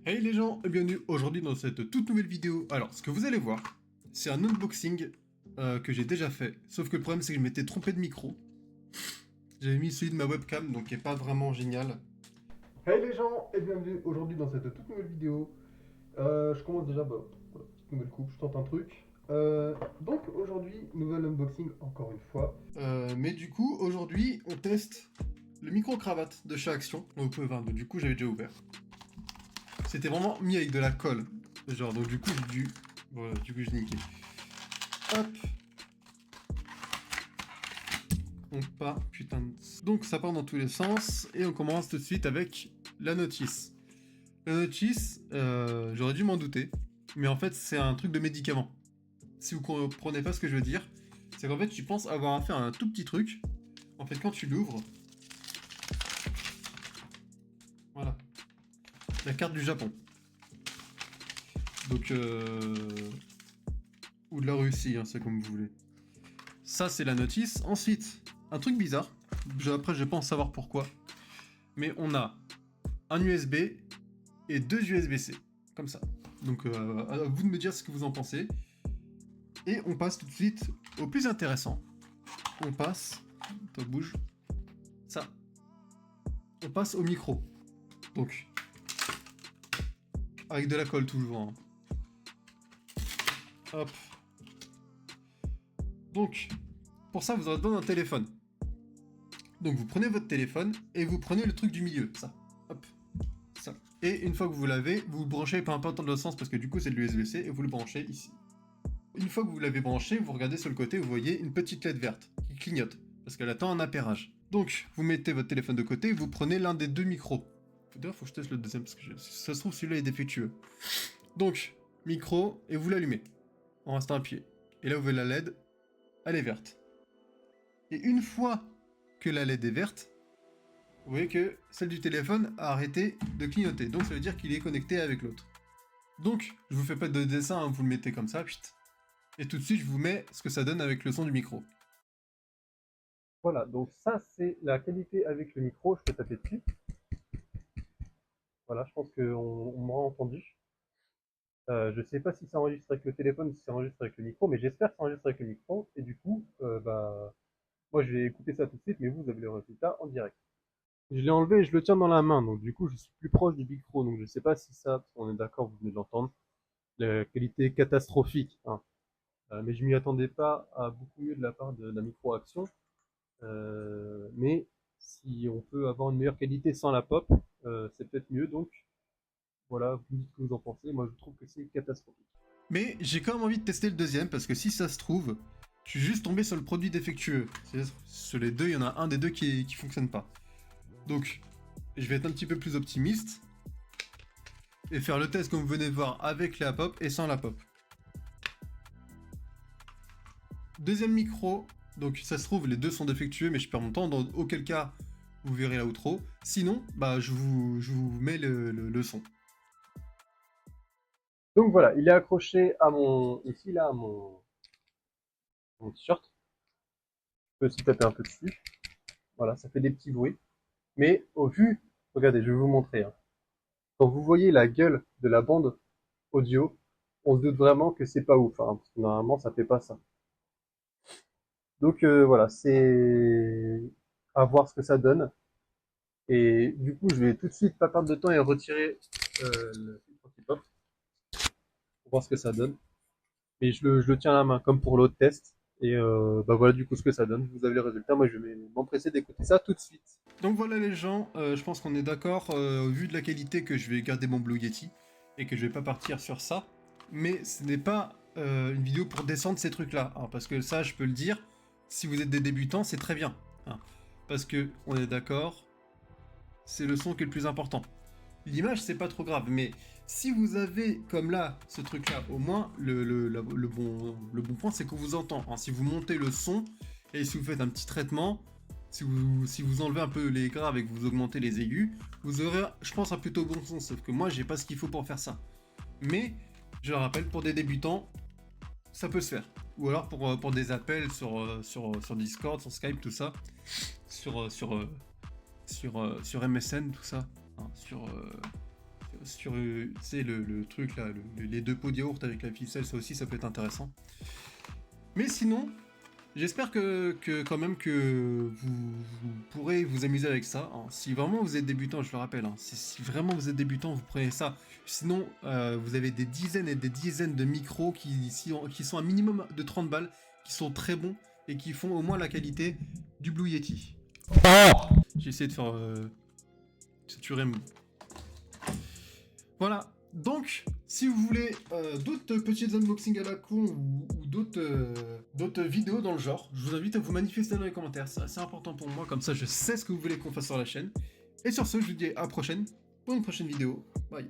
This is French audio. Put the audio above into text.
Hey les gens, et bienvenue aujourd'hui dans cette toute nouvelle vidéo. Alors, ce que vous allez voir, c'est un unboxing que j'ai déjà fait. Sauf que le problème, c'est que je m'étais trompé de micro. J'avais mis celui de ma webcam, donc qui est pas vraiment génial. Hey les gens, et bienvenue aujourd'hui dans cette toute nouvelle vidéo. Je commence déjà, voilà, petite nouvelle coupe, je tente un truc. Donc aujourd'hui, nouvel unboxing encore une fois. Mais du coup, aujourd'hui, on teste le micro-cravate de chez Action. Donc, enfin, du coup, j'avais déjà ouvert. C'était vraiment mis avec de la colle. Genre, donc du coup, j'ai dû... Voilà, du coup, j'ai niqué. Hop. On part, putain de... Donc, ça part dans tous les sens. Et on commence tout de suite avec la notice. La notice, j'aurais dû m'en douter. Mais en fait, c'est un truc de médicament. Si vous comprenez pas ce que je veux dire, c'est qu'en fait, tu penses avoir affaire à un tout petit truc. En fait, quand tu l'ouvres... Voilà. La carte du Japon. Donc, ou de la Russie, hein, c'est comme vous voulez. Ça, c'est la notice. Ensuite, un truc bizarre. Après, je vais pas en savoir pourquoi. Mais on a un USB et deux USB-C. Comme ça. Donc, à vous de me dire ce que vous en pensez. Et on passe tout de suite au plus intéressant. On passe... Toi, bouge. Ça. On passe au micro. Donc, avec de la colle toujours. Hein. Hop. Donc, pour ça, vous aurez besoin d'un téléphone. Donc, vous prenez votre téléphone et vous prenez le truc du milieu. Ça. Hop. Ça. Et une fois que vous l'avez, vous le branchez, peu importe dans le sens, parce que du coup c'est de l'USB-C, et vous le branchez ici. Une fois que vous l'avez branché, vous regardez sur le côté, vous voyez une petite LED verte qui clignote, parce qu'elle attend un appairage. Donc, vous mettez votre téléphone de côté, vous prenez l'un des deux micros. D'ailleurs, faut que je teste le deuxième, parce que si ça se trouve, celui-là est défectueux. Donc, micro, et vous l'allumez, en restant appuyé. Et là, vous voyez la LED, elle est verte. Et une fois que la LED est verte, vous voyez que celle du téléphone a arrêté de clignoter. Donc ça veut dire qu'il est connecté avec l'autre. Donc, je vous fais pas de dessin, hein, vous le mettez comme ça, pchit. Et tout de suite, je vous mets ce que ça donne avec le son du micro. Voilà, donc ça c'est la qualité avec le micro, je peux taper dessus. Voilà, je pense qu'on m'aura entendu. Je sais pas si ça enregistre avec le téléphone ou si ça enregistre avec le micro, mais j'espère que ça enregistre avec le micro. Et du coup, moi je vais écouter ça tout de suite, mais vous avez le résultat en direct. Je l'ai enlevé et je le tiens dans la main, donc du coup je suis plus proche du micro, donc je sais pas si ça, on est d'accord, vous venez de l'entendre, la qualité est catastrophique, hein. Mais je m'y attendais pas à beaucoup mieux de la part de la micro-action. Mais si on peut avoir une meilleure qualité sans la pop, c'est peut-être mieux, donc voilà, vous me dites ce que vous en pensez, moi je trouve que c'est catastrophique. Mais j'ai quand même envie de tester le deuxième, parce que si ça se trouve, je suis juste tombé sur le produit défectueux. Sur les deux, il y en a un des deux qui fonctionne pas. Donc, je vais être un petit peu plus optimiste et faire le test comme vous venez de voir avec la pop et sans la pop. Deuxième micro, donc ça se trouve les deux sont défectueux mais je perds mon temps, dans auquel cas vous verrez la outro. Sinon, je vous mets le son. Donc voilà, il est accroché à ici là, à mon t-shirt. Je peux aussi taper un peu dessus. Voilà, ça fait des petits bruits. Mais au vu, regardez, je vais vous montrer, hein. Quand vous voyez la gueule de la bande audio, on se doute vraiment que c'est pas ouf, hein, parce que normalement ça fait pas ça. Donc voilà, c'est à voir ce que ça donne. Et du coup, je vais tout de suite pas perdre de temps et retirer le filtre anti-pop pour voir ce que ça donne. Et je le tiens à la main comme pour l'autre test. Et voilà du coup ce que ça donne. Vous avez le résultat. Moi, je vais m'empresser d'écouter ça tout de suite. Donc voilà les gens, je pense qu'on est d'accord au vu de la qualité que je vais garder mon Blue Yeti et que je vais pas partir sur ça. Mais ce n'est pas une vidéo pour descendre ces trucs-là, hein, parce que ça, je peux le dire. Si vous êtes des débutants, c'est très bien, hein, parce que on est d'accord, c'est le son qui est le plus important. L'image, c'est pas trop grave, mais si vous avez, comme là, ce truc-là, au moins, le bon point, c'est qu'on vous entend, hein. Si vous montez le son, et si vous faites un petit traitement, si vous enlevez un peu les graves et que vous augmentez les aigus, vous aurez, je pense, un plutôt bon son, sauf que moi, j'ai pas ce qu'il faut pour faire ça. Mais, je le rappelle, pour des débutants, ça peut se faire. Ou alors pour des appels sur Discord, sur Skype, tout ça, sur MSN, tout ça, hein, sur tu sais, le truc là, les 2 pots de yaourt avec la ficelle, ça aussi, ça peut être intéressant. Mais sinon, j'espère que quand même que vous pourrez vous amuser avec ça, hein. Si vraiment vous êtes débutant, je le rappelle, hein, si vraiment vous êtes débutant, vous prenez ça. Sinon, vous avez des dizaines et des dizaines de micros qui sont un minimum de 30 balles, qui sont très bons et qui font au moins la qualité du Blue Yeti. J'ai essayé de faire saturer. Voilà. Donc, si vous voulez d'autres petites unboxings à la con ou d'autres vidéos dans le genre, je vous invite à vous manifester dans les commentaires. C'est assez important pour moi, comme ça je sais ce que vous voulez qu'on fasse sur la chaîne. Et sur ce, je vous dis à la prochaine pour une prochaine vidéo. Bye.